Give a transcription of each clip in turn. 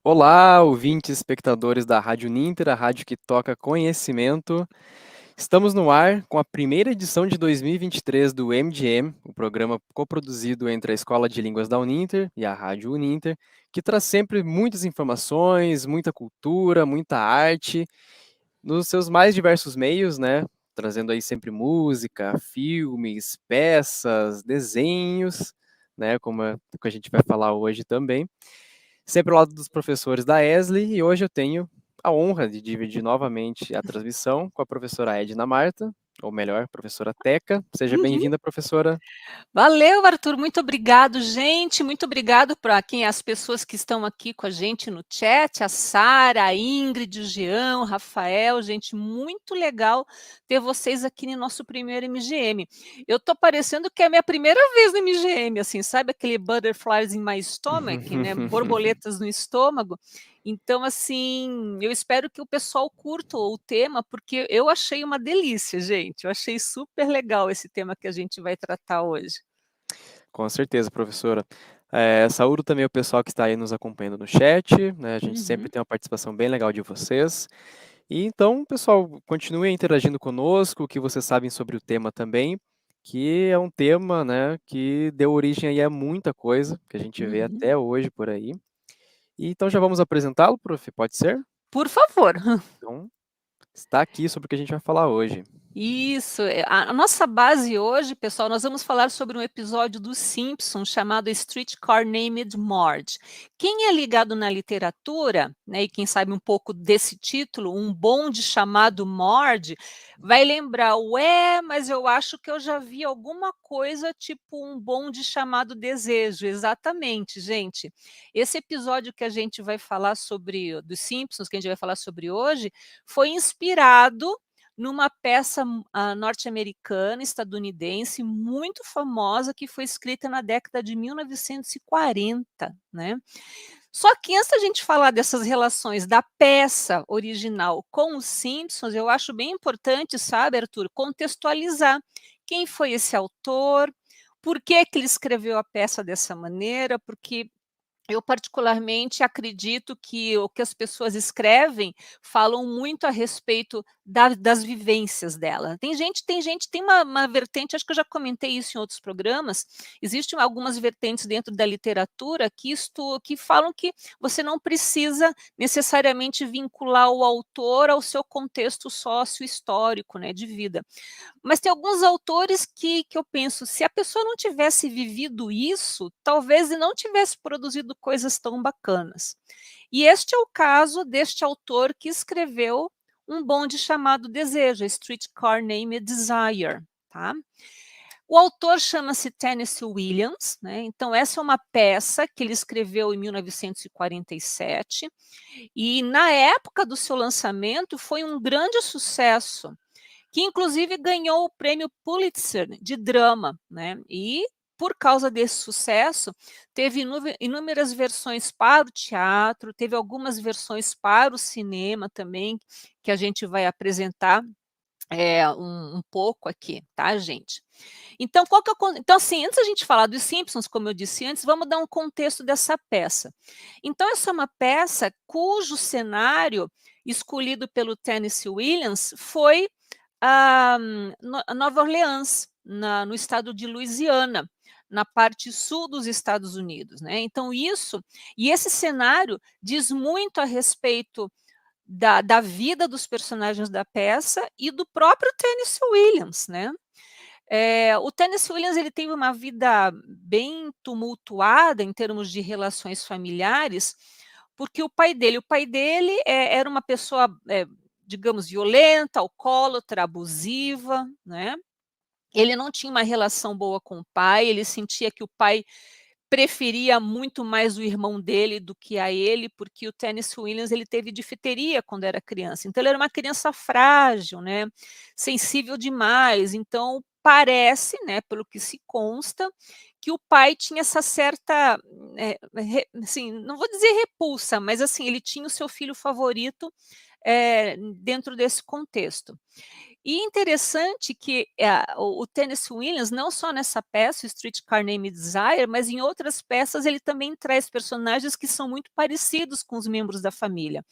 Olá, ouvintes, espectadores da Rádio Ninter, a rádio que toca conhecimento. Estamos no ar com a primeira edição de 2023 do MGM, o programa coproduzido entre a Escola de Línguas da Uninter e a Rádio Uninter, que traz sempre muitas informações, muita cultura, muita arte, nos seus mais diversos meios, né? Trazendo aí sempre música, filmes, peças, desenhos, né? Como é o que a gente vai falar hoje também. Sempre ao lado dos professores da ESLI, e hoje eu tenho a honra de dividir novamente a transmissão com a professora Edna Marta, ou melhor, professora Teca. Seja Uhum. bem-vinda, professora. Valeu, Arthur. Muito obrigado, gente. Muito obrigado para quem as pessoas que estão aqui com a gente no chat, a Sara, a Ingrid, o Jean, o Rafael, gente, muito legal ter vocês aqui no nosso primeiro MGM. Eu tô parecendo que é a minha primeira vez no MGM, assim, sabe aquele butterflies in my stomach, né? Borboletas no estômago. Então, assim, eu espero que o pessoal curta o tema, porque eu achei uma delícia, gente. Eu achei super legal esse tema que a gente vai tratar hoje. Com certeza, professora. Saúdo também o pessoal que está aí nos acompanhando no chat, né? A gente sempre Uhum. tem uma participação bem legal de vocês. E então, pessoal, continuem interagindo conosco, o que vocês sabem sobre o tema também, que é um tema, né, que deu origem aí a muita coisa que a gente vê Uhum. até hoje por aí. E então já vamos apresentá-lo, prof, pode ser? Por favor. Então, está aqui sobre o que a gente vai falar hoje. Isso, a nossa base hoje, pessoal, nós vamos falar sobre um episódio dos Simpsons chamado Streetcar Named Marge. Quem é ligado na literatura, né, e quem sabe um pouco desse título, Um Bonde Chamado Marge, vai lembrar, ué, mas eu acho que eu já vi alguma coisa tipo Um Bonde Chamado Desejo. Exatamente, gente. Esse episódio que a gente vai falar sobre, dos Simpsons, que a gente vai falar sobre hoje, foi inspirado numa peça norte-americana, estadunidense, muito famosa, que foi escrita na década de 1940, né? Só que antes da gente falar dessas relações da peça original com os Simpsons, eu acho bem importante, sabe, Arthur, contextualizar quem foi esse autor, por que que ele escreveu a peça dessa maneira, porque eu particularmente acredito que o que as pessoas escrevem falam muito a respeito das vivências dela. Tem uma vertente, acho que eu já comentei isso em outros programas, existem algumas vertentes dentro da literatura que falam que você não precisa necessariamente vincular o autor ao seu contexto sócio-histórico, né, de vida. Mas tem alguns autores que eu penso, se a pessoa não tivesse vivido isso, talvez ele não tivesse produzido coisas tão bacanas. E este é o caso deste autor que escreveu um bonde chamado Desejo, a Streetcar Named Desire, tá? O autor chama-se Tennessee Williams, né? Então essa é uma peça que ele escreveu em 1947 e na época do seu lançamento foi um grande sucesso que inclusive ganhou o prêmio Pulitzer de drama, né? E por causa desse sucesso, teve inúmeras versões para o teatro, teve algumas versões para o cinema também, que a gente vai apresentar um pouco aqui, tá, gente? Então, então, assim, antes da gente falar dos Simpsons, como eu disse antes, vamos dar um contexto dessa peça. Então, essa é uma peça cujo cenário escolhido pelo Tennessee Williams foi Nova Orleans, no estado de Louisiana, na parte sul dos Estados Unidos, né? Então, esse cenário diz muito a respeito da vida dos personagens da peça e do próprio Tennessee Williams, né? O Tennessee Williams ele teve uma vida bem tumultuada em termos de relações familiares, porque o pai dele era uma pessoa, digamos, violenta, alcoólatra, abusiva, né? Ele não tinha uma relação boa com o pai, ele sentia que o pai preferia muito mais o irmão dele do que a ele, porque o Tennessee Williams ele teve difteria quando era criança. Então ele era uma criança frágil, né? Sensível demais. Então parece, né, pelo que se consta, que o pai tinha essa certa, assim, não vou dizer repulsa, mas assim ele tinha o seu filho favorito dentro desse contexto. E interessante que o Tennessee Williams, não só nessa peça, o Streetcar Named Desire, mas em outras peças ele também traz personagens que são muito parecidos com os membros da família.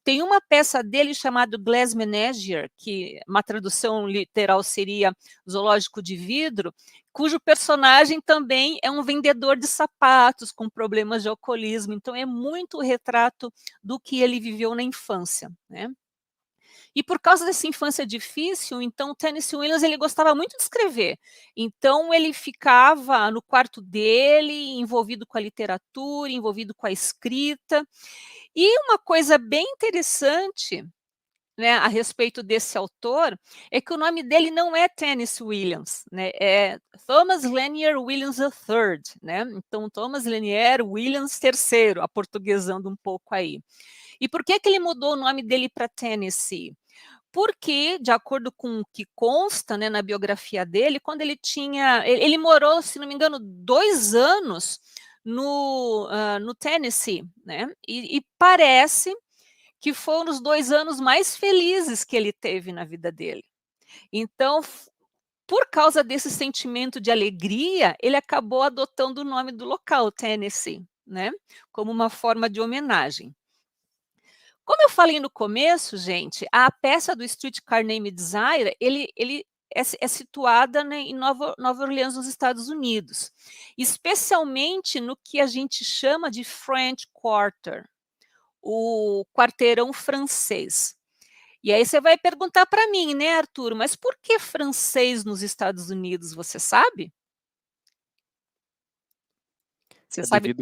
Tem uma peça dele chamada Glass Menagerie, que uma tradução literal seria Zoológico de Vidro, cujo personagem também é um vendedor de sapatos com problemas de alcoolismo. Então é muito o retrato do que ele viveu na infância, né? E por causa dessa infância difícil, então o Tennessee Williams ele gostava muito de escrever. Então ele ficava no quarto dele, envolvido com a literatura, envolvido com a escrita. E uma coisa bem interessante, né, a respeito desse autor, é que o nome dele não é Tennessee Williams, né, é Thomas Lanier Williams III, né? Então Thomas Lanier Williams III, aportuguesando um pouco aí. E por que ele mudou o nome dele para Tennessee? Porque, de acordo com o que consta, né, na biografia dele, quando ele morou, se não me engano, 2 anos no Tennessee, né? E parece que foram os 2 anos mais felizes que ele teve na vida dele. Então, por causa desse sentimento de alegria, ele acabou adotando o nome do local, Tennessee, né? Como uma forma de homenagem. Como eu falei no começo, gente, a peça do Streetcar Named Desire, ele é situada, né, em Nova Orleans, nos Estados Unidos, especialmente no que a gente chama de French Quarter, o quarteirão francês. E aí você vai perguntar para mim, né, Arthur, mas por que francês nos Estados Unidos, você sabe? Você sabe?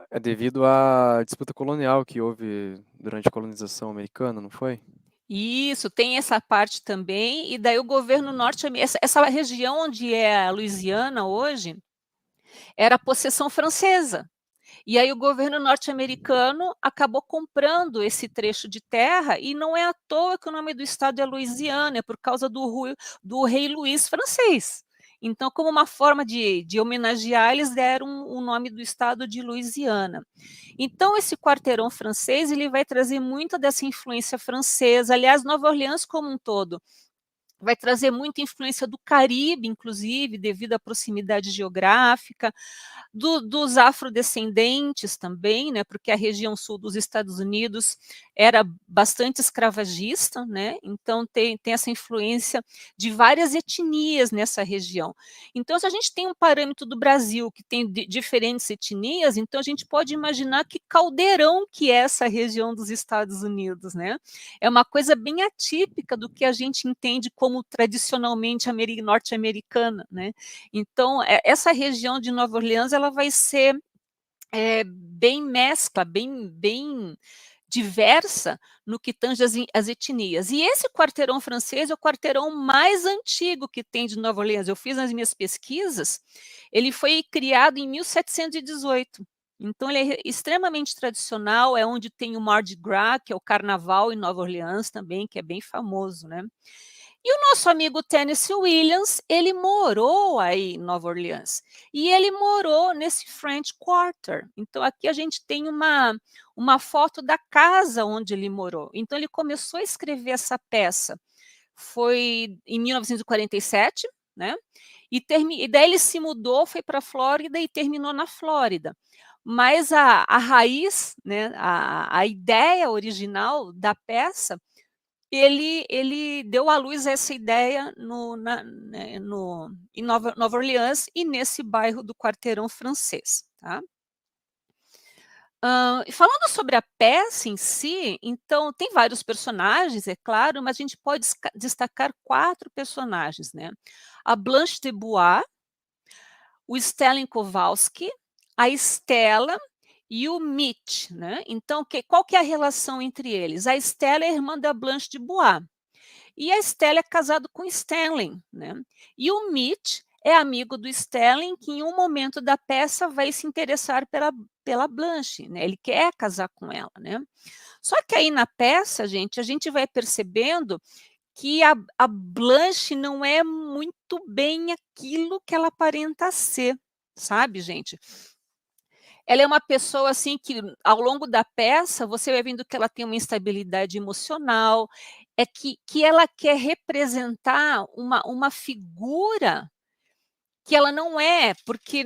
É devido à disputa colonial que houve durante a colonização americana, não foi? Isso, tem essa parte também, e daí o governo norte-americano, essa região onde é a Louisiana hoje, era possessão francesa. E aí o governo norte-americano acabou comprando esse trecho de terra, e não é à toa que o nome do estado é Louisiana, é por causa do rei Luís francês. Então, como uma forma de homenagear, eles deram o nome do estado de Louisiana. Então, esse quarteirão francês ele vai trazer muita dessa influência francesa. Aliás, Nova Orleans como um todo vai trazer muita influência do Caribe, inclusive, devido à proximidade geográfica, dos afrodescendentes também, né, porque a região sul dos Estados Unidos era bastante escravagista, né, então tem essa influência de várias etnias nessa região. Então, se a gente tem um parâmetro do Brasil que tem diferentes etnias, então a gente pode imaginar que caldeirão que é essa região dos Estados Unidos, né? É uma coisa bem atípica do que a gente entende como tradicionalmente norte-americana, né? Então, essa região de Nova Orleans, ela vai ser bem mescla, bem diversa no que tange as etnias. E esse quarteirão francês é o quarteirão mais antigo que tem de Nova Orleans. Eu fiz as minhas pesquisas, ele foi criado em 1718. Então, ele é extremamente tradicional, é onde tem o Mardi Gras, que é o carnaval em Nova Orleans também, que é bem famoso, né? E o nosso amigo Tennessee Williams, ele morou aí em Nova Orleans. E ele morou nesse French Quarter. Então, aqui a gente tem uma foto da casa onde ele morou. Então, ele começou a escrever essa peça. Foi em 1947, né? E daí ele se mudou, foi para a Flórida e terminou na Flórida. Mas a raiz, né, a ideia original da peça ele deu à luz essa ideia em Nova Orleans e nesse bairro do Quarteirão Francês. Tá? Falando sobre a peça em si, então tem vários personagens, é claro, mas a gente pode destacar 4 personagens. Né? A Blanche de Bois, o Stellan Kowalski, a Stella e o Mitch. Né? Então, qual que é a relação entre eles? A Stella é irmã da Blanche de Bois. E a Stella é casado com Stanley, né? E o Mitch é amigo do Stanley, que em um momento da peça vai se interessar pela Blanche, né? Ele quer casar com ela, né? Só que aí na peça, gente, a gente vai percebendo que a Blanche não é muito bem aquilo que ela aparenta ser, sabe, gente? Ela é uma pessoa assim que ao longo da peça você vai vendo que ela tem uma instabilidade emocional, é que ela quer representar uma figura que ela não é, porque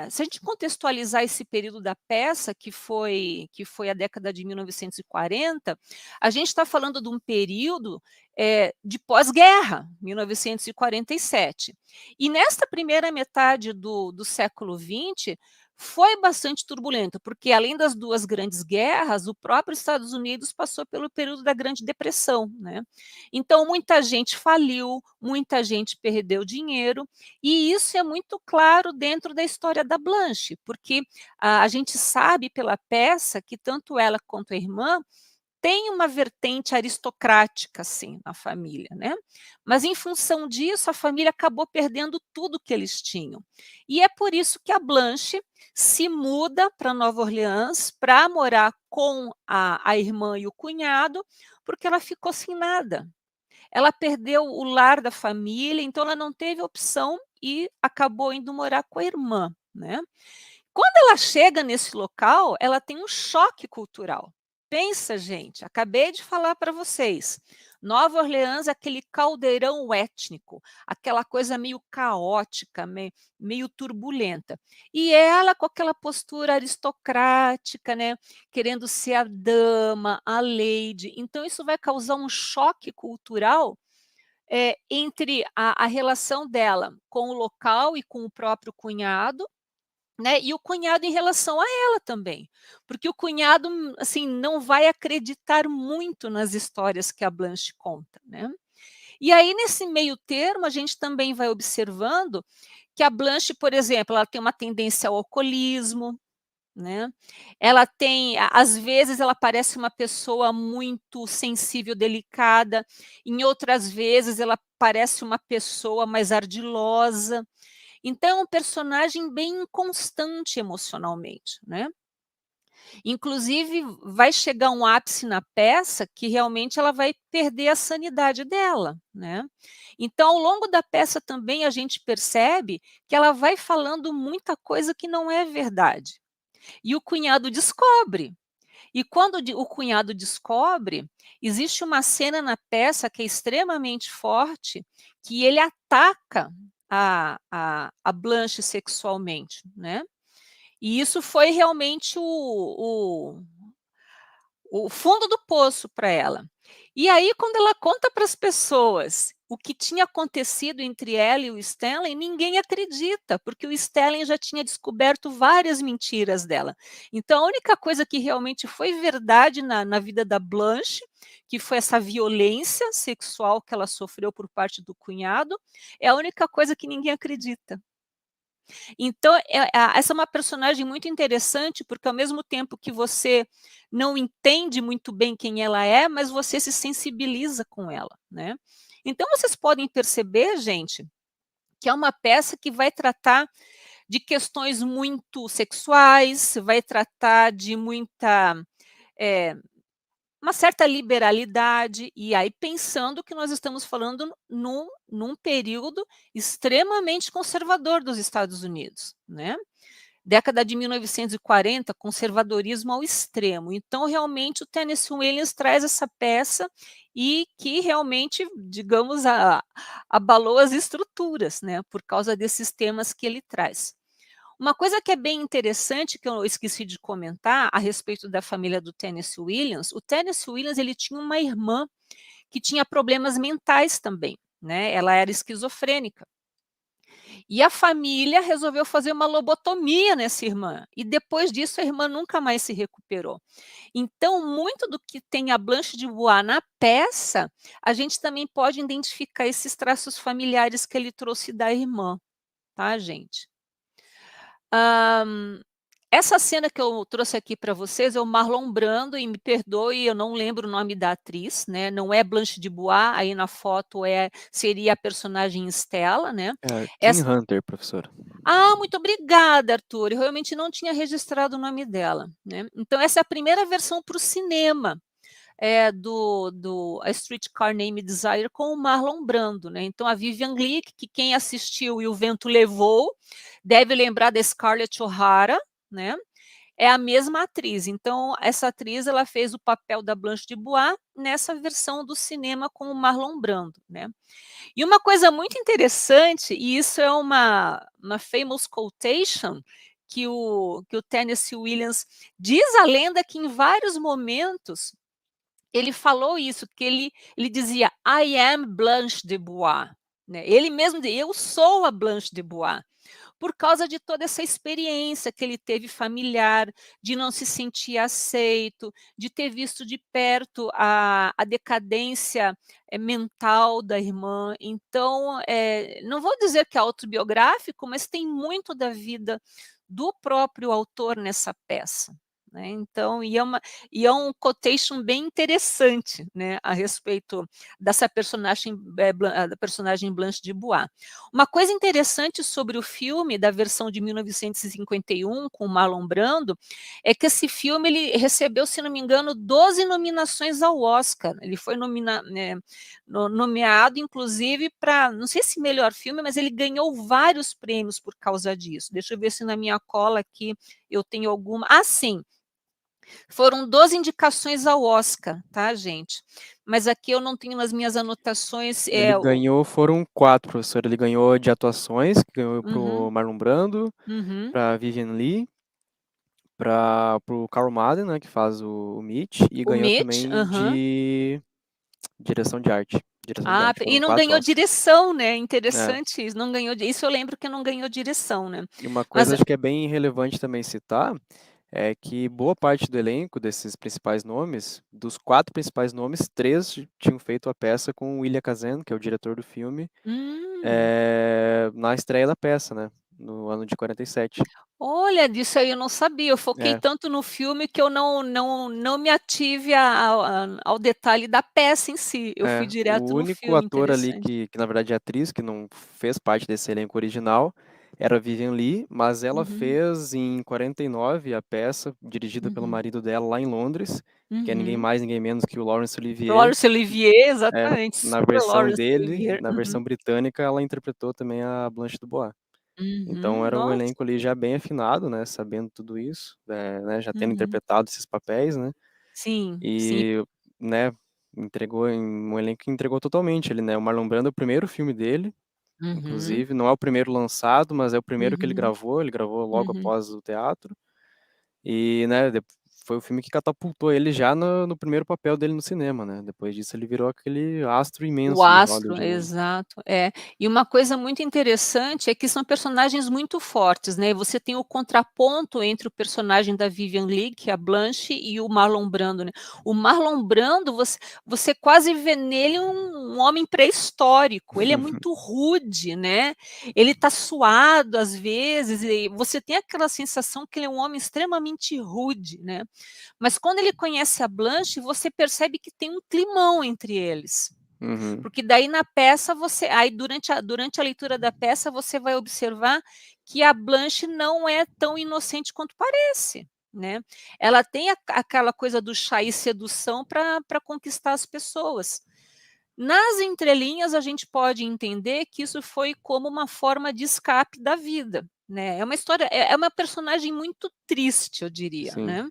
se a gente contextualizar esse período da peça, que foi a década de 1940, a gente está falando de um período de pós-guerra, 1947. E nesta primeira metade do século XX, foi bastante turbulento, porque além das duas grandes guerras, o próprio Estados Unidos passou pelo período da Grande Depressão, né? Então, muita gente faliu, muita gente perdeu dinheiro, e isso é muito claro dentro da história da Blanche, porque a gente sabe pela peça que tanto ela quanto a irmã tem uma vertente aristocrática, assim, na família, né? Mas em função disso, a família acabou perdendo tudo que eles tinham. E é por isso que a Blanche se muda para Nova Orleans para morar com a irmã e o cunhado, porque ela ficou sem nada. Ela perdeu o lar da família, então ela não teve opção e acabou indo morar com a irmã, né? Quando ela chega nesse local, ela tem um choque cultural. Pensa, gente, acabei de falar para vocês. Nova Orleans é aquele caldeirão étnico, aquela coisa meio caótica, meio turbulenta. E ela com aquela postura aristocrática, né, querendo ser a dama, a lady. Então isso vai causar um choque cultural entre a relação dela com o local e com o próprio cunhado, né, e o cunhado em relação a ela também, porque o cunhado, assim, não vai acreditar muito nas histórias que a Blanche conta, né. E aí nesse meio termo a gente também vai observando que a Blanche, por exemplo, ela tem uma tendência ao alcoolismo, né, ela tem às vezes ela parece uma pessoa muito sensível, delicada, em outras vezes ela parece uma pessoa mais ardilosa. Então é um personagem bem inconstante emocionalmente, né. Inclusive vai chegar um ápice na peça que realmente ela vai perder a sanidade dela, né. Então ao longo da peça também a gente percebe que ela vai falando muita coisa que não é verdade. E o cunhado descobre. E quando o cunhado descobre, existe uma cena na peça que é extremamente forte, que ele ataca a Blanche sexualmente, né. E isso foi realmente o fundo do poço para ela. E aí quando ela conta para as pessoas o que tinha acontecido entre ela e o Stanley, ninguém acredita, porque o Stanley já tinha descoberto várias mentiras dela. Então a única coisa que realmente foi verdade na vida da Blanche, que foi essa violência sexual que ela sofreu por parte do cunhado, é a única coisa que ninguém acredita. Então, essa é uma personagem muito interessante, porque ao mesmo tempo que você não entende muito bem quem ela é, mas você se sensibiliza com ela, né. Então vocês podem perceber, gente, que é uma peça que vai tratar de questões muito sexuais, vai tratar de eh, uma certa liberalidade, e aí pensando que nós estamos falando num período extremamente conservador dos Estados Unidos, né. Década de 1940, conservadorismo ao extremo. Então, realmente, o Tennessee Williams traz essa peça e que realmente, digamos, abalou as estruturas, né, por causa desses temas que ele traz. Uma coisa que é bem interessante, que eu esqueci de comentar a respeito da família do Tennessee Williams, o Tennessee Williams ele tinha uma irmã que tinha problemas mentais também, né, ela era esquizofrênica. E a família resolveu fazer uma lobotomia nessa irmã, e depois disso a irmã nunca mais se recuperou. Então, muito do que tem a Blanche de Bois na peça, a gente também pode identificar esses traços familiares que ele trouxe da irmã, tá, gente? Hã, essa cena que eu trouxe aqui para vocês é o Marlon Brando, e me perdoe, eu não lembro o nome da atriz, né, não é Blanche de Bois, aí na foto seria a personagem Stella, né. Kim Essa Hunter, professora. muito obrigada, Arthur, eu realmente não tinha registrado o nome dela, né. Então essa é a primeira versão para o cinema, do A Streetcar Named Desire com o Marlon Brando, né. Então a Vivien Leigh, que quem assistiu E o Vento Levou, deve lembrar da Scarlett O'Hara, né. é a mesma atriz. Então, essa atriz ela fez o papel da Blanche de Bois nessa versão do cinema com o Marlon Brando, né. E uma coisa muito interessante, e isso é uma famous quotation que o Tennessee Williams diz a lenda que em vários momentos ele falou isso, que ele dizia: "I am Blanche de Bois", né. Ele mesmo dizia: "Eu sou a Blanche de Bois", por causa de toda essa experiência que ele teve familiar, de não se sentir aceito, de ter visto de perto a decadência, mental da irmã. Então, não vou dizer que é autobiográfico, mas tem muito da vida do próprio autor nessa peça, né. Então e é um quotation bem interessante, né, a respeito dessa personagem, da personagem Blanche de Bois. Uma coisa interessante sobre o filme da versão de 1951 com o Marlon Brando, é que esse filme ele recebeu, se não me engano, 12 nominações ao Oscar. Ele foi nomeado inclusive para, não sei se melhor filme, mas ele ganhou vários prêmios por causa disso. Deixa eu ver se na minha cola aqui eu tenho alguma. Ah, sim, foram 12 indicações ao Oscar, tá, gente? Mas aqui eu não tenho nas minhas anotações, Ele o ganhou, foram 4, professor. Ele ganhou de atuações, que ganhou uhum, pro Marlon Brando, uhum. pra Vivian Leigh, pro Carl Madden, né, que faz o Mitch, e O ganhou Mitch, também aham. de direção de arte. Direção de Ah, arte, e foram não 4 ganhou Oscars. direção, né, É. interessante isso, não ganhou isso eu lembro que não ganhou direção, né. E uma Mas coisa acho que é bem relevante também citar, é que boa parte do elenco desses principais nomes, dos 4 principais nomes, 3 tinham feito a peça com o Elia Kazan, que é o diretor do filme, hum. na estreia da peça, né, no ano de 47. Olha, disso aí eu não sabia, eu foquei É, tanto no filme que eu não me ative ao detalhe da peça em si, eu fui o direto no único filme, ator ali interessante. que na verdade é atriz, que não fez parte desse elenco original, era a Vivian Leigh, mas ela Uhum, fez em 49 a peça, dirigida pelo uhum, marido dela lá em Londres, que é ninguém uhum. mais, ninguém menos que o Laurence Olivier. Laurence Olivier, É, exatamente, na super versão Laurence dele, Olivier. na Uhum, versão britânica, ela interpretou também a Blanche Dubois. Então era um nossa. elenco ali já bem afinado, né, sabendo tudo isso, né, já tendo Uhum. interpretado esses papéis, né, Sim, sim. e, né, entregou em um elenco que entregou totalmente ele, né, o Marlon Brando é o primeiro filme dele, Uhum, inclusive, não é o primeiro lançado, mas é o primeiro que uhum, ele gravou logo uhum. após o teatro, e, né, foi o filme que catapultou ele já no primeiro papel dele no cinema, né, depois disso ele virou aquele astro O imenso de astro, Hollywood mesmo. exato, é. E uma coisa muito interessante é que são personagens muito fortes, né, você tem o contraponto entre o personagem da Vivian Leigh, que é a Blanche, e o Marlon Brando, né. O Marlon Brando, você quase vê nele um homem pré-histórico, ele é muito rude, né, ele tá suado às vezes, e você tem aquela sensação que ele é um homem extremamente rude, né. Mas quando ele conhece a Blanche, você percebe que tem um climão entre eles. Uhum, Porque daí na peça você aí durante a leitura da peça você vai observar que a Blanche não é tão inocente quanto parece, né. Ela tem aquela coisa do chá e sedução para conquistar as pessoas. Nas entrelinhas a gente pode entender que isso foi como uma forma de escape da vida, né. É uma história é uma personagem muito triste, eu diria, sim. né.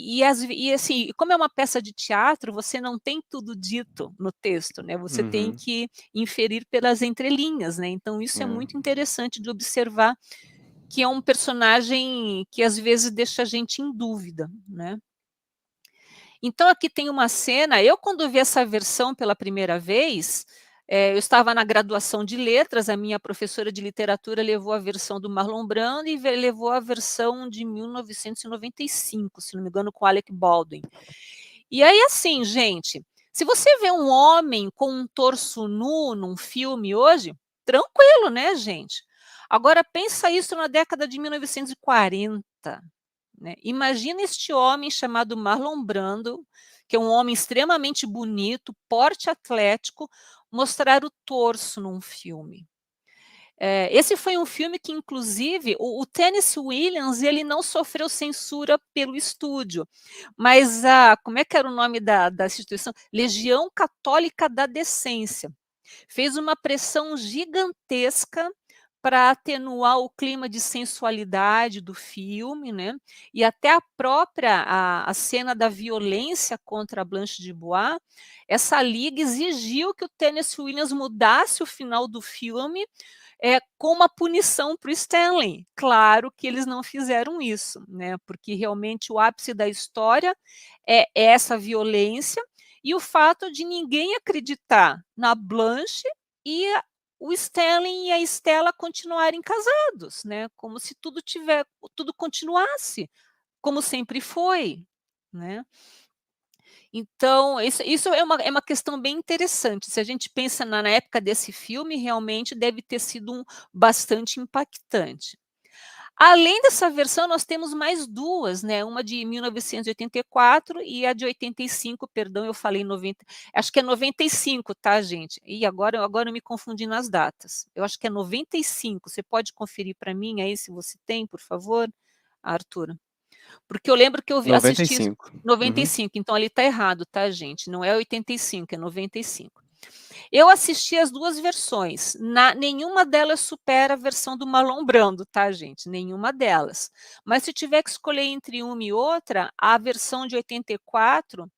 E assim, como é uma peça de teatro, você não tem tudo dito no texto, né, você tem Uhum, que inferir pelas entrelinhas, né, então isso é é. muito interessante de observar, que é um personagem que às vezes deixa a gente em dúvida, né. Então aqui tem uma cena, eu quando vi essa versão pela primeira vez, eu estava na graduação de letras, a minha professora de literatura levou a versão do Marlon Brando e levou a versão de 1995, se não me engano, com Alec Baldwin. E aí assim, gente, se você vê um homem com um torso nu num filme hoje, tranquilo, né, gente. Agora pensa isso na década de 1940. Né. Imagina este homem chamado Marlon Brando, que é um homem extremamente bonito, porte atlético, mostrar o torso num filme. Esse foi um filme que inclusive o Tennessee Williams ele não sofreu censura pelo estúdio, mas a como é que era o nome da instituição? Legião Católica da Decência. Fez uma pressão gigantesca para atenuar o clima de sensualidade do filme, né, e até a própria a cena da violência contra a Blanche de Bois, essa liga exigiu que o Tennessee Williams mudasse o final do filme, com uma punição para o Stanley. Claro que eles não fizeram isso, né, porque realmente o ápice da história é essa violência e o fato de ninguém acreditar na Blanche e o Stanley e a Stella continuarem casados, né, como se tudo continuasse, como sempre foi, né. Então, isso é uma questão bem interessante, se a gente pensa na época desse filme, realmente deve ter sido bastante impactante. Além dessa versão, nós temos mais 2, né, uma de 1984 e a de 85, perdão, eu falei 90, acho que é 95, tá, gente? E agora eu me confundi nas datas. Eu acho que é 95, você pode conferir para mim aí se você tem, por favor, Arthur? Porque eu lembro que eu assisti 95. Uhum. 95, então ali está errado, tá, gente? Não é 85, é 95. Eu assisti as 2 versões, nenhuma delas supera a versão do Marlon Brando, tá, gente? Nenhuma delas. Mas se tiver que escolher entre uma e outra, a versão de 84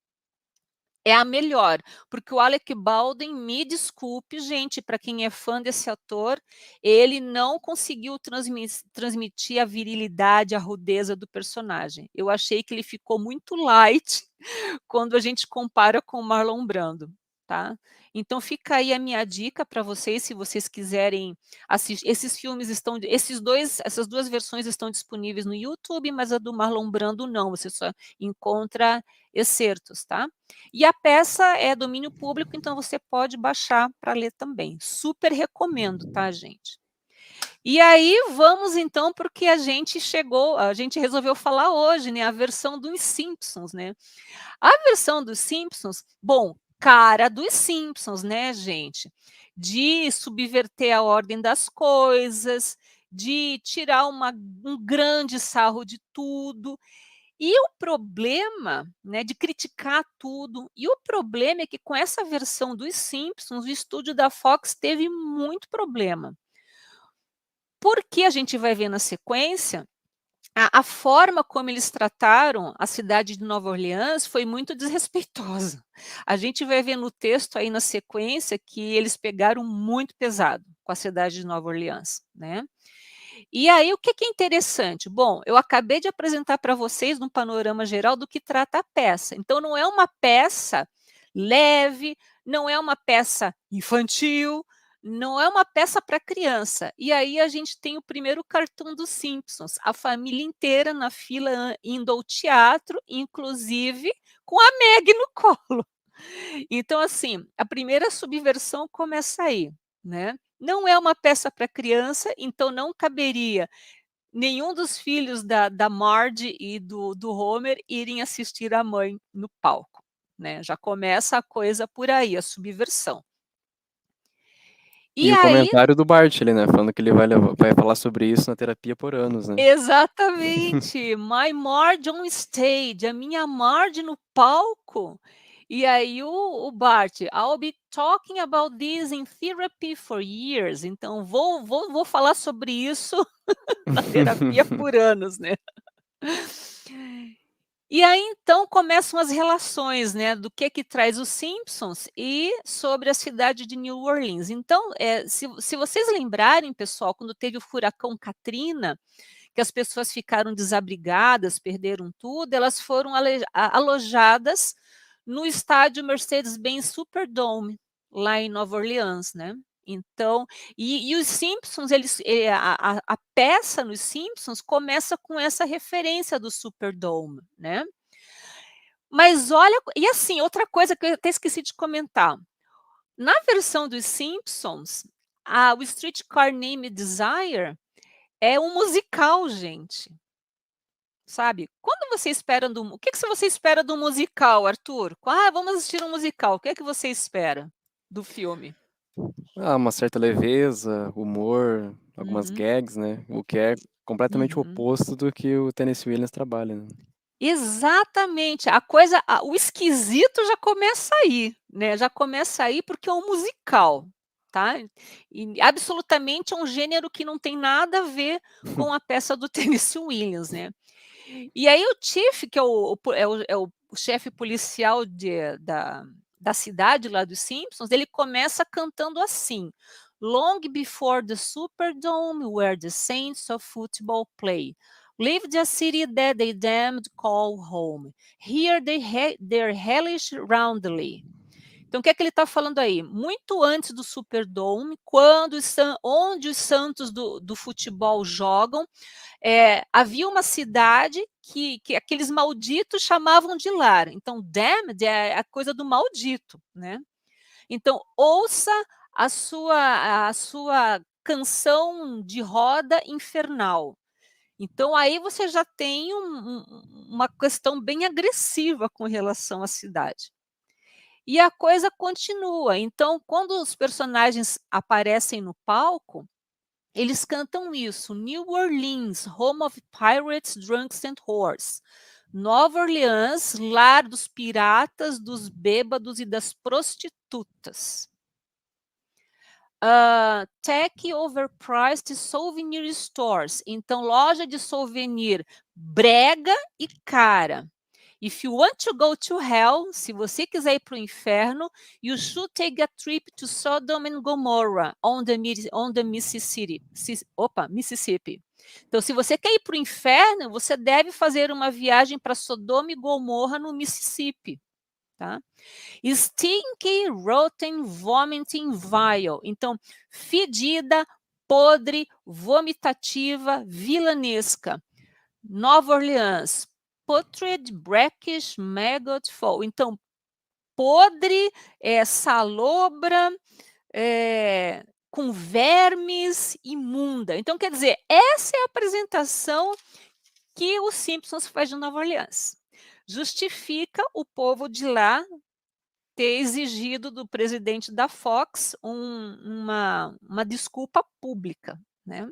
é a melhor, porque o Alec Baldwin, me desculpe, gente, para quem é fã desse ator, ele não conseguiu transmitir a virilidade, a rudeza do personagem. Eu achei que ele ficou muito light quando a gente compara com o Marlon Brando, tá. Então fica aí a minha dica para vocês, se vocês quiserem assistir esses filmes essas 2 versões estão disponíveis no YouTube, mas a do Marlon Brando não, você só encontra excertos, tá. E a peça é domínio público, então você pode baixar para ler também. Super recomendo, tá, gente. E aí vamos então porque a gente resolveu falar hoje, né, a versão dos Simpsons, né. A versão dos Simpsons, bom, cara dos Simpsons, né, gente, de subverter a ordem das coisas, de tirar um grande sarro de tudo. E o problema, né, de criticar tudo, e o problema é que com essa versão dos Simpsons, o estúdio da Fox teve muito problema. Porque a gente vai ver na sequência a forma como eles trataram a cidade de Nova Orleans foi muito desrespeitosa. A gente vai ver no texto aí na sequência que eles pegaram muito pesado com a cidade de Nova Orleans, né. E aí o que é interessante? Bom, eu acabei de apresentar para vocês um panorama geral do que trata a peça, então não é uma peça leve, não é uma peça infantil, não é uma peça para criança. E aí a gente tem o primeiro cartoon dos Simpsons, a família inteira na fila indo ao teatro, inclusive com a Meg no colo. Então, assim, a primeira subversão começa aí, né. Não é uma peça para criança, então não caberia nenhum dos filhos da Marge e do Homer irem assistir a mãe no palco, né, já começa a coisa por aí, a subversão. E E o aí comentário do Bart ali, né, falando que ele vai falar sobre isso na terapia por anos, né. exatamente, "My Marge on stage", a minha Marge no palco. E aí o Bart, "I'll be talking about this in therapy for years", então vou falar sobre isso na terapia por anos, né. E aí então começam as relações, né, do que traz os Simpsons e sobre a cidade de New Orleans. Então, se vocês lembrarem pessoal, quando teve o furacão Katrina, que as pessoas ficaram desabrigadas, perderam tudo, elas foram alojadas no estádio Mercedes-Benz Superdome, lá em Nova Orleans, né. Então, e os Simpsons eles, a peça nos Simpsons começa com essa referência do Superdome, né. Mas olha, e assim, outra coisa que eu até esqueci de comentar, na versão dos Simpsons, o Streetcar Named Desire é um musical, gente. Sabe, quando você espera o que você espera do musical, Arthur? "Ah, vamos assistir um musical", o que é que você espera do filme? Ah, uma certa leveza, humor, algumas Uhum, gags, né, o que é completamente o uhum. oposto do que o Tennessee Williams trabalha, né. Exatamente, o esquisito já começa aí, né, já começa aí porque é um musical, tá? E absolutamente é um gênero que não tem nada a ver com a peça do Tennessee Williams, né? E aí o Chief, que é o chefe policial da cidade lá dos Simpsons, ele começa cantando assim: Long before the Superdome, where the saints of football play, lived a city that they damned call home. Here their hellish roundly. Então, o que é que ele está falando aí? Muito antes do Superdome, onde os santos do futebol jogam, havia uma cidade que aqueles malditos chamavam de lar. Então, damned é a coisa do maldito, né? Então, ouça a sua canção de roda infernal. Então, aí você já tem uma questão bem agressiva com relação à cidade. E a coisa continua. Então, quando os personagens aparecem no palco, eles cantam isso: New Orleans, home of pirates, drunks and whores. Nova Orleans, lar dos piratas, dos bêbados e das prostitutas. Tacky overpriced souvenir stores. Então, loja de souvenir brega e cara. If you want to go to hell, se você quiser ir para o inferno, you should take a trip to Sodom and Gomorrah on the Mississippi. Mississippi. Então, se você quer ir para o inferno, você deve fazer uma viagem para Sodoma e Gomorra no Mississippi, tá? Stinky, rotten, vomiting, vile. Então, fedida, podre, vomitativa, vilanesca. Nova Orleans, putrid, brackish, maggot, fall. Então, podre, salobra, com vermes, imunda. Então, quer dizer, essa é a apresentação que os Simpsons faz de Nova Orleans. Justifica o povo de lá ter exigido do presidente da Fox uma desculpa pública, né?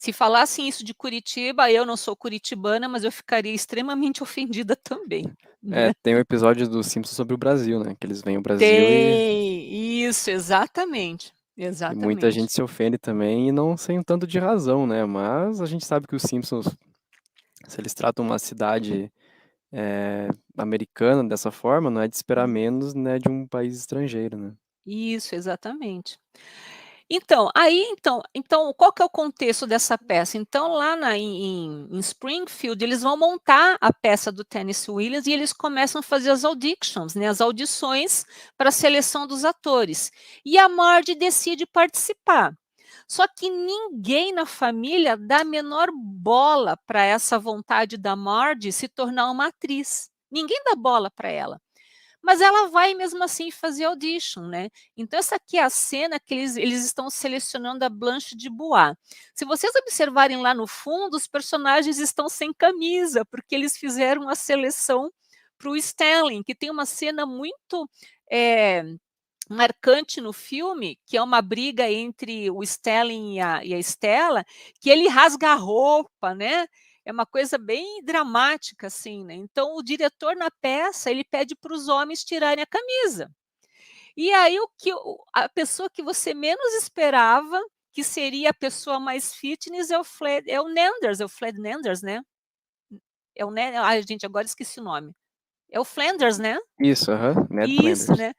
Se falassem isso de Curitiba, eu não sou curitibana, mas eu ficaria extremamente ofendida também, né? Tem um episódio do Simpsons sobre o Brasil, né? Que eles vêm ao Brasil Tem, isso, exatamente, e muita exatamente. gente se ofende também e não sem um tanto de razão, né? Mas a gente sabe que os Simpsons, se eles tratam uma cidade americana dessa forma, não é de esperar menos, né, de um país estrangeiro, né? Isso, exatamente. Então, qual que é o contexto dessa peça? Então, lá em Springfield, eles vão montar a peça do Tennessee Williams e eles começam a fazer as auditions, né, as audições para a seleção dos atores. E a Marge decide participar. Só que ninguém na família dá a menor bola para essa vontade da Marge se tornar uma atriz. Ninguém dá bola para ela. Mas ela vai mesmo assim fazer audition, né? Então essa aqui é a cena que eles estão selecionando a Blanche de Bois. Se vocês observarem lá no fundo, os personagens estão sem camisa, porque eles fizeram a seleção para o Stanley, que tem uma cena muito marcante no filme, que é uma briga entre o Stanley e a Stella, que ele rasga a roupa, né? É uma coisa bem dramática, assim, né? Então, o diretor na peça, ele pede para os homens tirarem a camisa. E aí, a pessoa que você menos esperava, que seria a pessoa mais fitness, é o Fred Nanders, né? Ai, gente, agora esqueci o nome. É o Flanders, né? Isso, Ned Isso, Flanders. né?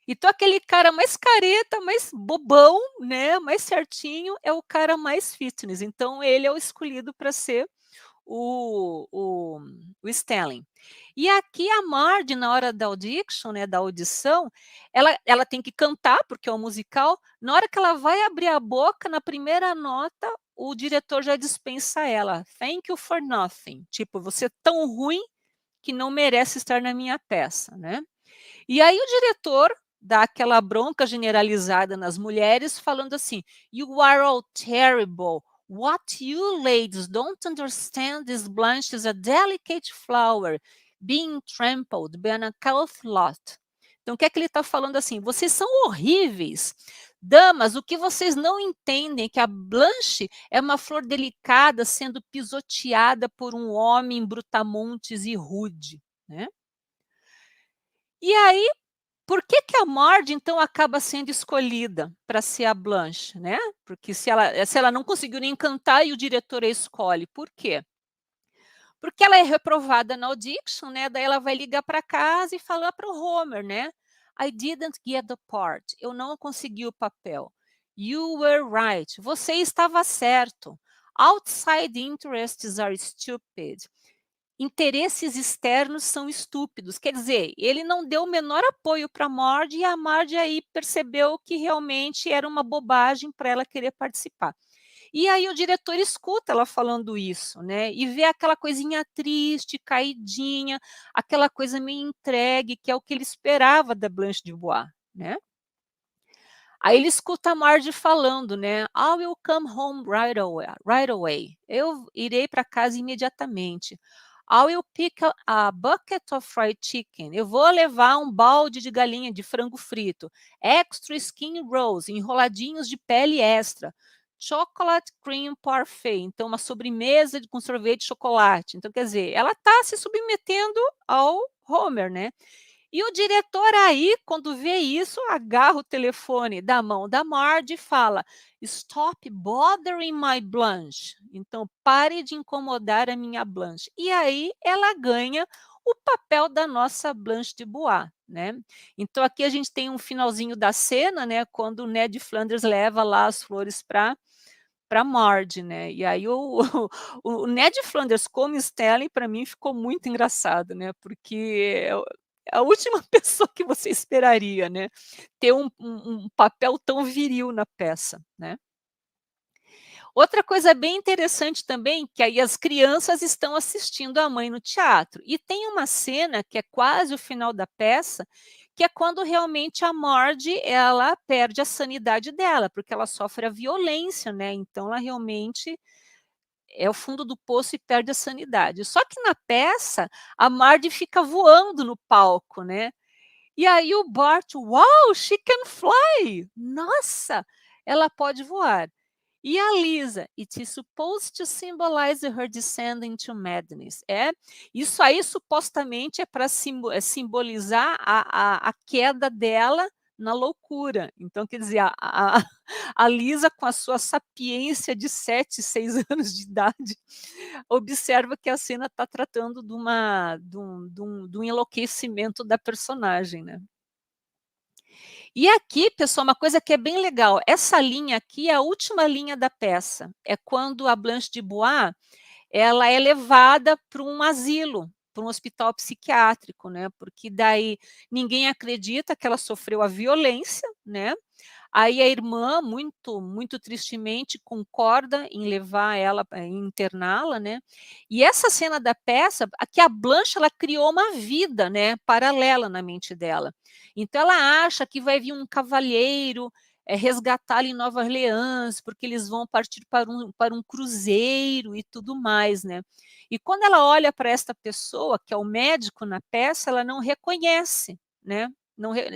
Então aquele cara mais careta, mais bobão, né, mais certinho, é o cara mais fitness. Então ele é o escolhido para ser o Stanley. E aqui a Marge, na hora da audition, né, da audição, ela tem que cantar, porque é um musical. Na hora que ela vai abrir a boca, na primeira nota, o diretor já dispensa ela. Thank you for nothing. Tipo, você é tão ruim que não merece estar na minha peça, né? E aí o diretor dá aquela bronca generalizada nas mulheres, falando assim: You are all terrible. What you ladies don't understand is Blanche is a delicate flower being trampled by an uncouth lot. Então, o que é que ele está falando assim? Vocês são horríveis. Damas, o que vocês não entendem é que a Blanche é uma flor delicada sendo pisoteada por um homem brutamontes e rude, né? E aí Por que que a Marge, então, acaba sendo escolhida para ser a Blanche, né? Porque se ela não conseguiu nem cantar e o diretor a escolhe, por quê? Porque ela é reprovada na audition, né? Daí ela vai ligar para casa e falar para o Homer, né? I didn't get the part. Eu não consegui o papel. You were right. Você estava certo. Outside interests are stupid. Interesses externos são estúpidos. Quer dizer, ele não deu o menor apoio para a Marge e a Marge aí percebeu que realmente era uma bobagem para ela querer participar. E aí o diretor escuta ela falando isso, né, e vê aquela coisinha triste, caidinha, aquela coisa meio entregue, que é o que ele esperava da Blanche Dubois, né. Aí ele escuta a Marge falando, né, "I will come home right away. Eu irei para casa imediatamente. I will pick a bucket of fried chicken. Eu vou levar um balde de galinha de frango frito, extra skin rolls, enroladinhos de pele extra, chocolate cream parfait, então uma sobremesa com sorvete de chocolate". Então, quer dizer, ela está se submetendo ao Homer, né. E o diretor aí, quando vê isso, agarra o telefone da mão da Marge e fala: "Stop bothering my Blanche". Então, pare de incomodar a minha Blanche. E aí ela ganha o papel da nossa Blanche de Bois, né. Então aqui a gente tem um finalzinho da cena, né, quando o Ned Flanders leva lá as flores para Marge, né. E aí o Ned Flanders como Stelly, para mim ficou muito engraçado, né, porque é a última pessoa que você esperaria, né, ter um papel tão viril na peça, né. Outra coisa bem interessante também, que aí as crianças estão assistindo a mãe no teatro, e tem uma cena que é quase o final da peça, que é quando realmente a Marge, ela perde a sanidade dela, porque ela sofre a violência, né, então ela realmente é o fundo do poço e perde a sanidade. Só que na peça, a Marge fica voando no palco, né, e aí o Bart: "Wow, she can fly! Nossa, ela pode voar". E a Lisa: "It is supposed to symbolize her descent into madness". Isso aí supostamente é para simbolizar a queda dela na loucura. Então, quer dizer, a Lisa, com a sua sapiência de 7, 6 anos de idade, observa que a cena está tratando de um enlouquecimento da personagem, né. E aqui, pessoal, uma coisa que é bem legal, essa linha aqui é a última linha da peça, é quando a Blanche de Bois, ela é levada para um asilo, para um hospital psiquiátrico, né, porque daí ninguém acredita que ela sofreu a violência, né, aí a irmã, muito tristemente, concorda em levar ela, em interná-la, né. E essa cena da peça, aqui a Blanche, ela criou uma vida, né, paralela na mente dela. Então ela acha que vai vir um cavalheiro, resgatá-la em Nova Orleans, porque eles vão partir para um cruzeiro e tudo mais, né. E quando ela olha para esta pessoa, que é o médico na peça, ela não reconhece, né.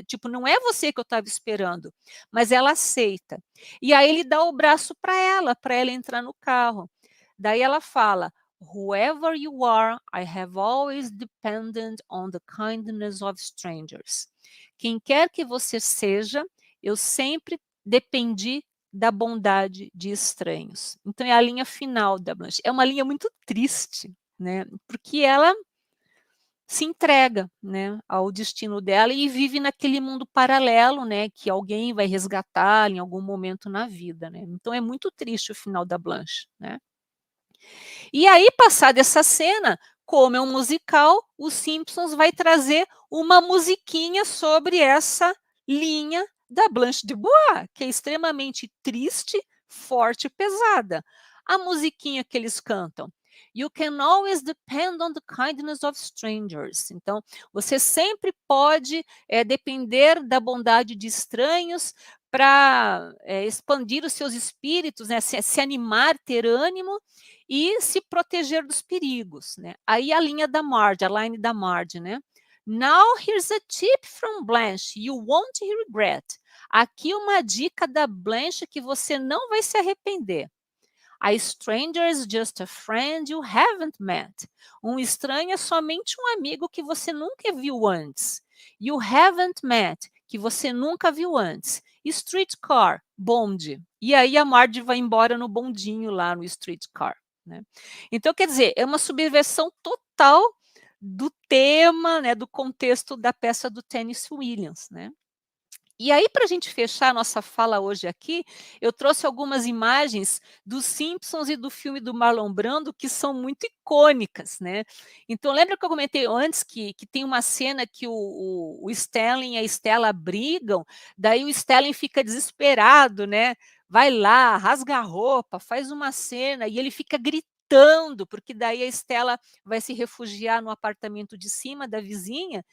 Tipo, não é você que eu estava esperando, mas ela aceita. E aí ele dá o braço para ela entrar no carro. Daí ela fala: "Whoever you are, I have always depended on the kindness of strangers". Quem quer que você seja, eu sempre dependi da bondade de estranhos. Então é a linha final da Blanche. É uma linha muito triste, né, porque ela se entrega, né, ao destino dela e vive naquele mundo paralelo, né, que alguém vai resgatá-la em algum momento na vida, né. Então é muito triste o final da Blanche, né. E aí, passada essa cena, como é um musical, os Simpsons vai trazer uma musiquinha sobre essa linha da Blanche de Bois, que é extremamente triste, forte e pesada. A musiquinha que eles cantam: "You can always depend on the kindness of strangers". Então, você sempre pode, depender da bondade de estranhos para, expandir os seus espíritos, né, se animar, ter ânimo e se proteger dos perigos, né. Aí a linha da Marge, a line da Marge, né. "Now here's a tip from Blanche you won't regret". Aqui uma dica da Blanche que você não vai se arrepender. "A stranger is just a friend you haven't met". Um estranho é somente um amigo que você nunca viu antes. You haven't met, que você nunca viu antes. Streetcar, bonde. E aí a Marge vai embora no bondinho lá no streetcar, né? Então, quer dizer, é uma subversão total do tema, né, do contexto da peça do Tennessee Williams, né? E aí, para a gente fechar a nossa fala hoje aqui, eu trouxe algumas imagens dos Simpsons e do filme do Marlon Brando que são muito icônicas, né? Então, lembra que eu comentei antes que tem uma cena que o Stanley e a Stella brigam, daí o Stanley fica desesperado, né? Vai lá, rasga a roupa, faz uma cena e ele fica gritando, porque daí a Stella vai se refugiar no apartamento de cima da vizinha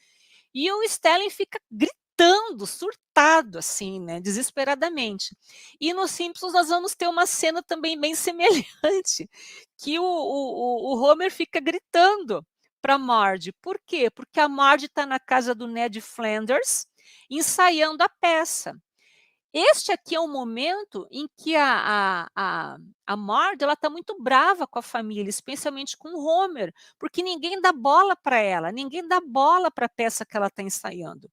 e o Stellan fica gritando, surtado, assim, né, desesperadamente. E nos Simpsons nós vamos ter uma cena também bem semelhante, que o Homer fica gritando para Marge. Por quê? Porque a Marge está na casa do Ned Flanders, ensaiando a peça. Este aqui é o momento em que a Marge ela está muito brava com a família, especialmente com o Homer, porque ninguém dá bola para ela, ninguém dá bola para a peça que ela está ensaiando.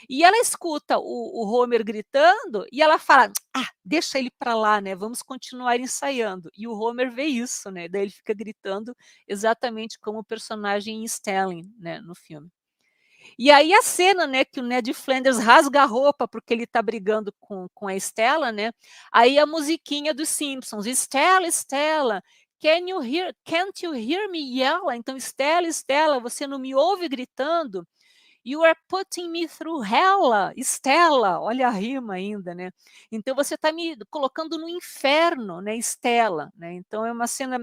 E ela escuta o Homer gritando e ela fala: "Ah, deixa ele para lá, né? Vamos continuar ensaiando." E o Homer vê isso, né? Daí ele fica gritando exatamente como o personagem Stellan, né, no filme. E aí a cena, né, que o Ned Flanders rasga a roupa porque ele está brigando com a Stella, né? Aí a musiquinha dos Simpsons, Stella, Stella, can't you hear me yell? Então, Stella, Stella, você não me ouve gritando? You are putting me through hell, Stella. Olha a rima ainda, né? Então você está me colocando no inferno, né, Stella, né? Então é uma cena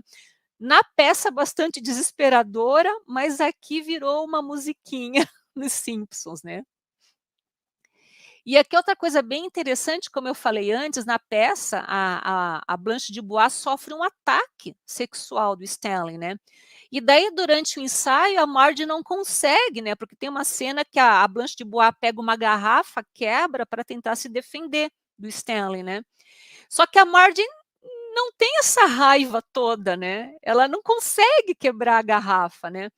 na peça bastante desesperadora, mas aqui virou uma musiquinha nos Simpsons, né? E aqui outra coisa bem interessante, como eu falei antes, na peça, a Blanche de Bois sofre um ataque sexual do Stanley, né? E daí, durante o ensaio, a Marge não consegue, né? Porque tem uma cena que a Blanche de Bois pega uma garrafa, quebra para tentar se defender do Stanley, né? Só que a Marge não tem essa raiva toda, né? Ela não consegue quebrar a garrafa, né?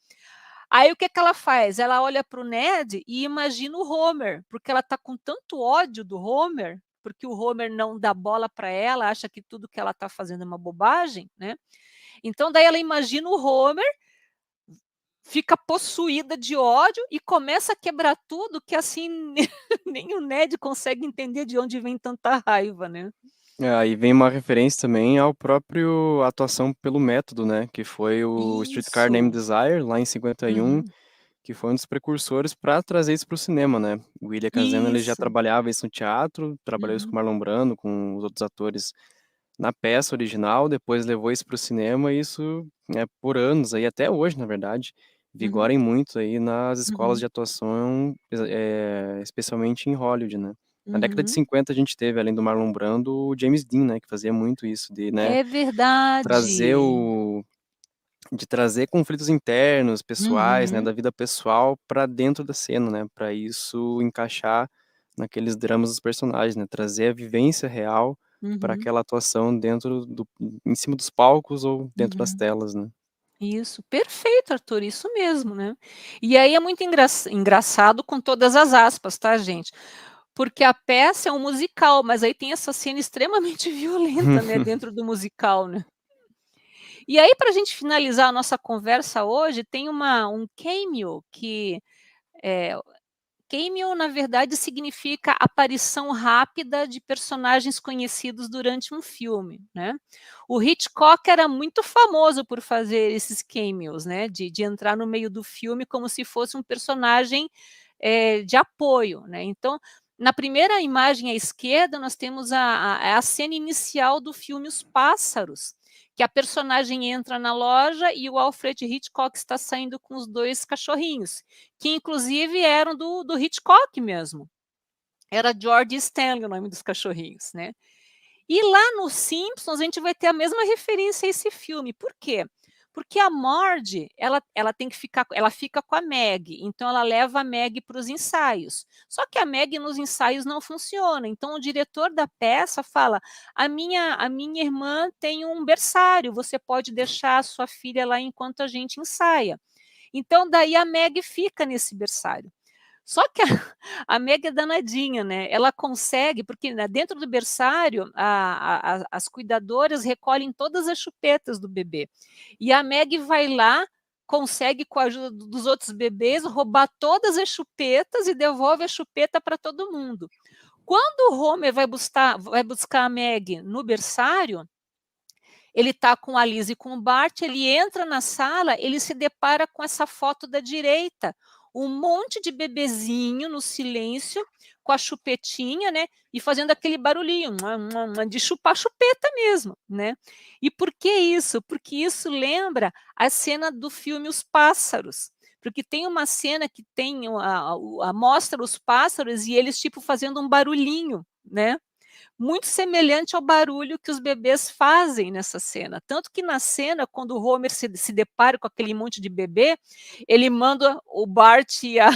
Aí o que que ela faz? Ela olha para o Ned e imagina o Homer, porque ela está com tanto ódio do Homer, porque o Homer não dá bola para ela, acha que tudo que ela está fazendo é uma bobagem, né? Então daí ela imagina o Homer, fica possuída de ódio e começa a quebrar tudo, que assim nem o Ned consegue entender de onde vem tanta raiva, né? Aí vem uma referência também ao próprio atuação pelo método, né? Que foi o Streetcar Named Isso. Desire, lá em 51, Uhum. que foi um dos precursores para trazer isso para o cinema, né? O William Casano ele já Isso. trabalhava isso no teatro, trabalhou isso com Uhum. Marlon Brando, com os outros atores na peça original, depois levou isso para o cinema e isso, né, por anos aí, até hoje, na verdade, Uhum. vigorem muito aí nas escolas Uhum. de atuação, especialmente em Hollywood, né? Na década de Uhum. 50 a gente teve, além do Marlon Brando, o James Dean, né, que fazia muito isso de, né, É trazer verdade. o de trazer conflitos internos, pessoais, né, Uhum. da vida pessoal para dentro da cena, né, para isso encaixar naqueles dramas dos personagens, né, trazer a vivência real para Uhum. aquela atuação dentro do em cima dos palcos ou dentro das Uhum. telas, né. Isso, perfeito, Arthur, isso mesmo, né. E aí é muito engraçado com todas as aspas, tá, gente, porque a peça é um musical, mas aí tem essa cena extremamente violenta, né, dentro do musical, né. E aí para a gente finalizar a nossa conversa hoje, tem um cameo que, eh cameo, na verdade, significa aparição rápida de personagens conhecidos durante um filme, né. O Hitchcock era muito famoso por fazer esses cameos, né, de entrar no meio do filme como se fosse um personagem, de apoio, né. Então, na primeira imagem à esquerda, nós temos a cena inicial do filme Os Pássaros, que a personagem entra na loja e o Alfred Hitchcock está saindo com os 2 cachorrinhos, que inclusive eram do Hitchcock mesmo. Era George e Stanley o nome dos cachorrinhos, né. E lá no Simpsons a gente vai ter a mesma referência a esse filme, por quê? Porque a Marge, ela tem que ficar ela fica com a Maggie, então ela leva a Maggie para os ensaios. Só que a Maggie nos ensaios não funciona, então o diretor da peça fala: "A minha irmã tem um berçário, você pode deixar a sua filha lá enquanto a gente ensaia." Então daí a Maggie fica nesse berçário. Só que a Meg é danadinha, né? Ela consegue, porque né, dentro do berçário, as cuidadoras recolhem todas as chupetas do bebê. E a Meg vai lá, consegue, com a ajuda dos outros bebês, roubar todas as chupetas e devolve a chupeta para todo mundo. Quando o Homer vai buscar a Meg no berçário, ele está com a Liz e com o Bart, ele entra na sala, ele se depara com essa foto da direita, um monte de bebezinho no silêncio, com a chupetinha, né, e fazendo aquele barulhinho, de chupar chupeta mesmo, né. E por que isso? Porque isso lembra a cena do filme Os Pássaros, porque tem uma cena que tem mostra os pássaros e eles, tipo, fazendo um barulhinho, né, muito semelhante ao barulho que os bebês fazem nessa cena. Tanto que na cena, quando o Homer se depara com aquele monte de bebê, ele manda o Bart e a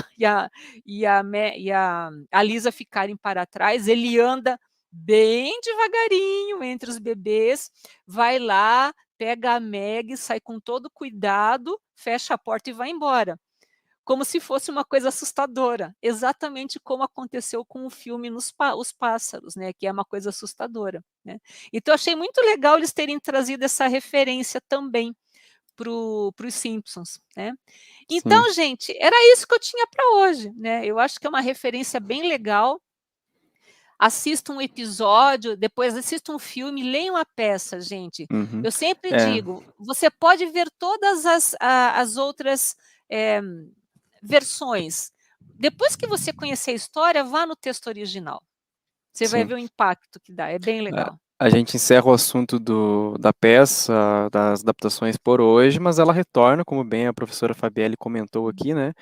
Lisa ficarem para trás, ele anda bem devagarinho entre os bebês, vai lá, pega a Meg, sai com todo cuidado, fecha a porta e vai embora, como se fosse uma coisa assustadora, exatamente como aconteceu com o filme Os Pássaros, né, que é uma coisa assustadora, né. Então achei muito legal eles terem trazido essa referência também para os Simpsons, né. Sim. Então, gente, era isso que eu tinha para hoje, né, eu acho que é uma referência bem legal. Assista um episódio, depois assista um filme, leiam a peça, gente. Uhum. Eu sempre É, digo, você pode ver todas as outras, versões. Depois que você conhecer a história, vá no texto original. Você vai sim. ver o impacto que dá, é bem É, legal. a gente encerra o assunto da peça, das adaptações por hoje, mas ela retorna, como bem a professora Fabielle comentou aqui, né?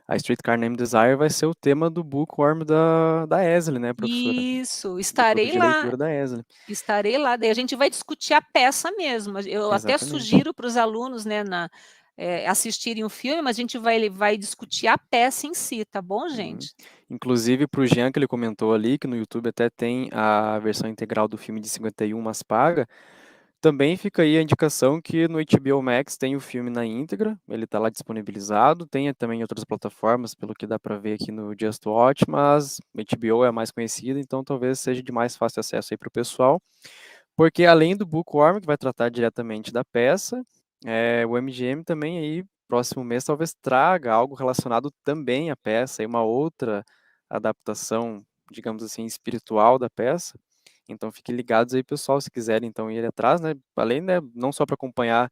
A Streetcar Named Desire vai ser o tema do bookworm da Esley, né, professora? Isso, Do clube de leitura da Esley. estarei lá, daí a gente vai discutir a peça mesmo, eu até Exatamente. sugiro para os alunos, né, assistirem o filme, mas a gente vai discutir a peça em si, tá bom, Uhum. gente? Inclusive para o Jean, que ele comentou ali, que no YouTube até tem a versão integral do filme de 51, mas paga. Também fica aí a indicação que no HBO Max tem o filme na íntegra, ele está lá disponibilizado, tem também em outras plataformas, pelo que dá para ver aqui no Just Watch, mas HBO é a mais conhecida, então talvez seja de mais fácil acesso aí para o pessoal, porque além do Bookworm, que vai tratar diretamente da peça, o MGM também aí, próximo mês, talvez traga algo relacionado também à peça, e uma outra adaptação, digamos assim, espiritual da peça. Então fiquem ligados aí, pessoal, se quiserem então ir atrás, né? Além, né, não só para acompanhar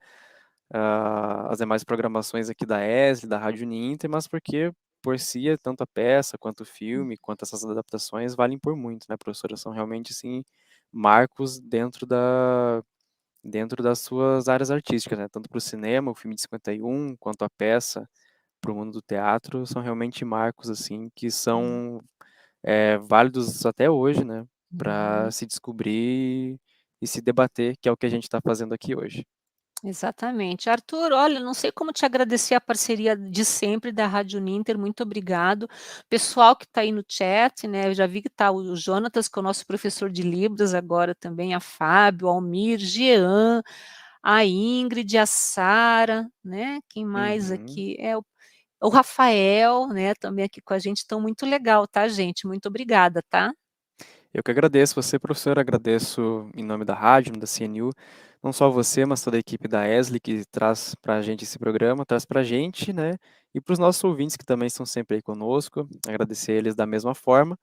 as demais programações aqui da ESL, da Rádio Uninter, mas porque por si, tanto a peça, quanto o filme, quanto essas adaptações valem por muito, né, professora? São realmente, assim, marcos dentro das suas áreas artísticas, né? Tanto para o cinema, o filme de 51, quanto a peça, para o mundo do teatro, são realmente marcos, assim, que Hum, são válidos até hoje, né? Para uhum. se descobrir e se debater, que é o que a gente está fazendo aqui hoje. Exatamente. Arthur, olha, não sei como te agradecer a parceria de sempre da Rádio Ninter, muito obrigado. Pessoal que está aí no chat, né? Eu já vi que está o Jonatas, que é o nosso professor de Libras agora também, a Fábio, o Almir, Jean, a Ingrid, a Sara, né? Quem mais Uhum. aqui? O Rafael, né? Também aqui com a gente, estão muito legal, tá, gente? Muito obrigada, tá? Eu que agradeço você, professor, agradeço em nome da rádio, da CNU, não só você, mas toda a equipe da ESLI que traz para a gente esse programa, traz para a gente, né, e para os nossos ouvintes que também estão sempre aí conosco, agradecer eles da mesma forma.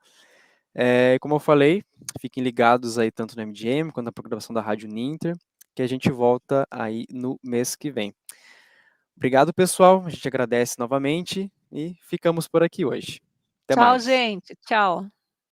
Como eu falei, fiquem ligados aí tanto no MGM quanto na programação da Rádio Ninter, que a gente volta aí no mês que vem. Obrigado, pessoal, a gente agradece novamente e ficamos por aqui hoje. Até Tchau, mais. gente. Tchau.